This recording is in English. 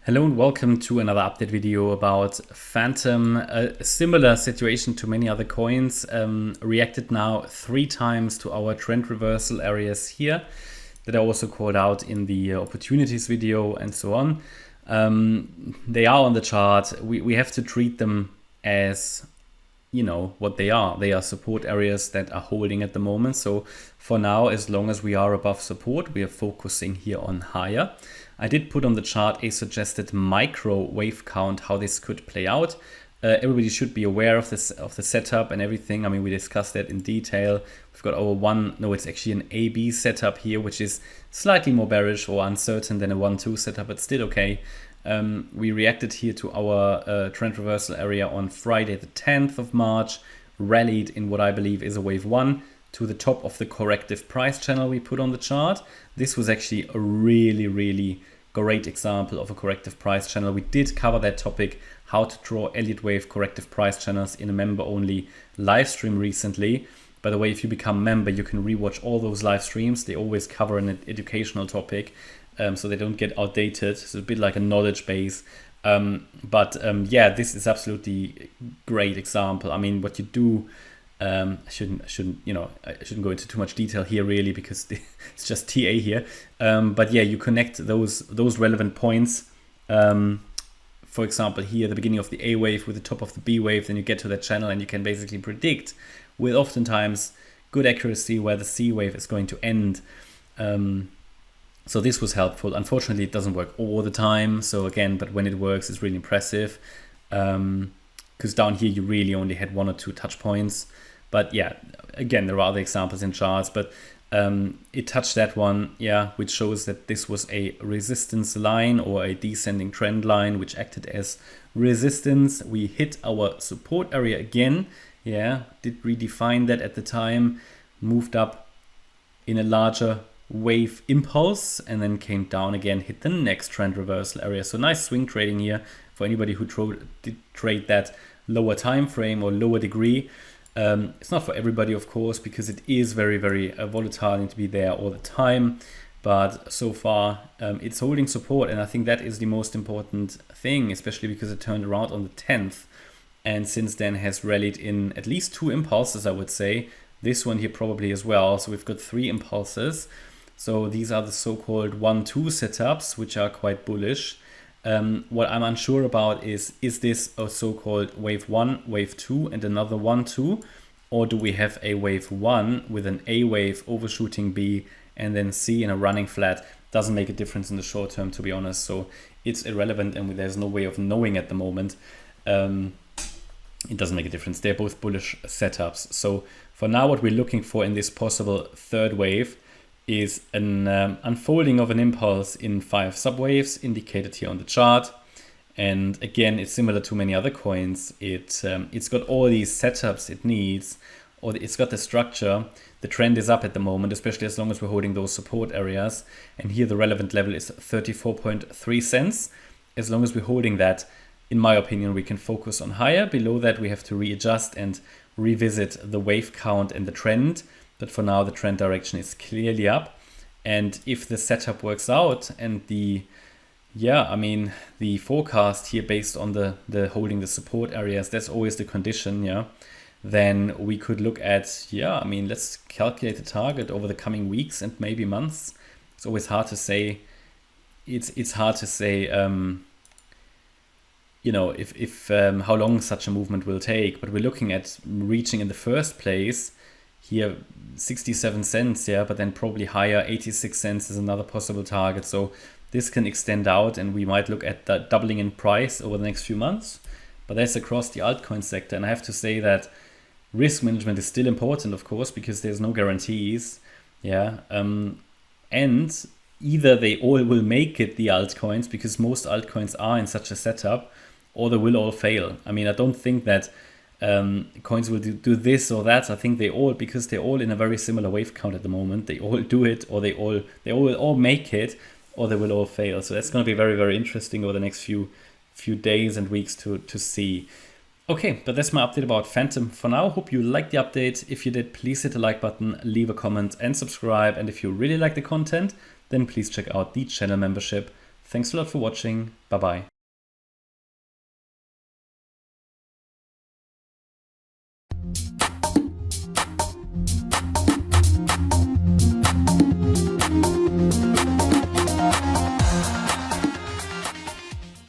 Hello and welcome to another update video about Fantom. A similar situation to many other coins. Reacted now 3 times to our trend reversal areas here that I also called out in the opportunities video and so on. They are on the chart. We have to treat them as, you know, what they are. They are support areas that are holding at the moment. So for now, as long as we are above support, we are focusing here on higher. I did put on the chart a suggested micro wave count, how this could play out. Everybody should be aware of this, of the setup and everything. I mean, we discussed that in detail. We've got our it's actually an AB setup here, which is slightly more bearish or uncertain than a 1-2 setup, but still okay. We reacted here to our trend reversal area on Friday the 10th of March, rallied in what I believe is a wave 1 to the top of the corrective price channel we put on the chart. This was actually a really great example of a corrective price channel. We did cover that topic, how to draw Elliott wave corrective price channels, in a member only live stream recently. By the way, if you become a member, you can rewatch all those live streams. They always cover an educational topic, so they don't get outdated. It's a bit like a knowledge base. Yeah, this is absolutely great example. I mean, what you do, I shouldn't go into too much detail here really, because it's just TA here. But yeah, you connect those relevant points. For example, here the beginning of the A wave with the top of the B wave, then you get to that channel and you can basically predict with oftentimes good accuracy where the C wave is going to end. So this was helpful. Unfortunately, it doesn't work all the time. So again, but when it works, it's really impressive. Because down here, you really only had 1 or 2 touch points. But yeah, again, there are other examples in charts, but it touched that one, yeah, which shows that this was a resistance line or a descending trend line, which acted as resistance. We hit our support area again. Yeah, did redefine that at the time, moved up in a larger wave impulse and then came down again, hit the next trend reversal area. So nice swing trading here for anybody who did trade that lower time frame or lower degree. It's not for everybody, of course, because it is very volatile and to be there all the time. But so far, it's holding support, and I think that is the most important thing, especially because it turned around on the 10th, and since then has rallied in at least 2 impulses, I would say. This one here probably as well. So we've got 3 impulses. So these are the so-called 1-2 setups, which are quite bullish. What I'm unsure about is this a so-called wave 1, wave 2 and another 1-2, or do we have a wave 1 with an A wave overshooting B and then C in a running flat? Doesn't make a difference in the short term, to be honest. So it's irrelevant and there's no way of knowing at the moment. It doesn't make a difference. They're both bullish setups. So for now, what we're looking for in this possible third wave is an unfolding of an impulse in 5 subwaves indicated here on the chart. And again, it's similar to many other coins. It's got all these setups it needs, or it's got the structure. The trend is up at the moment, especially as long as we're holding those support areas. And here the relevant level is 34.3 cents. As long as we're holding that, in my opinion, we can focus on higher. Below that, we have to readjust and revisit the wave count and the trend. But for now, the trend direction is clearly up. And if the setup works out and the forecast here based on the holding the support areas, that's always the condition, yeah, then we could look at, let's calculate the target over the coming weeks and maybe months. It's always hard to say. It's hard to say, if how long such a movement will take. But we're looking at reaching in the first place here 67 cents, yeah, but then probably higher. 86 cents is another possible target. So this can extend out and we might look at that doubling in price over the next few months. But that's across the altcoin sector. And I have to say that risk management is still important, of course, because there's no guarantees. Yeah. And either they all will make it, the altcoins, because most altcoins are in such a setup, or they will all fail. I mean, I don't think that coins will do this or that. I think because they're all in a very similar wave count at the moment, they all do it, or they will all make it, or they will all fail. So that's going to be very interesting over the next few days and weeks to see. Okay, but that's my update about Fantom for now. Hope you liked the update. If you did, please hit the like button, leave a comment and subscribe. And if you really like the content, then please check out the channel membership. Thanks a lot for watching. Bye bye.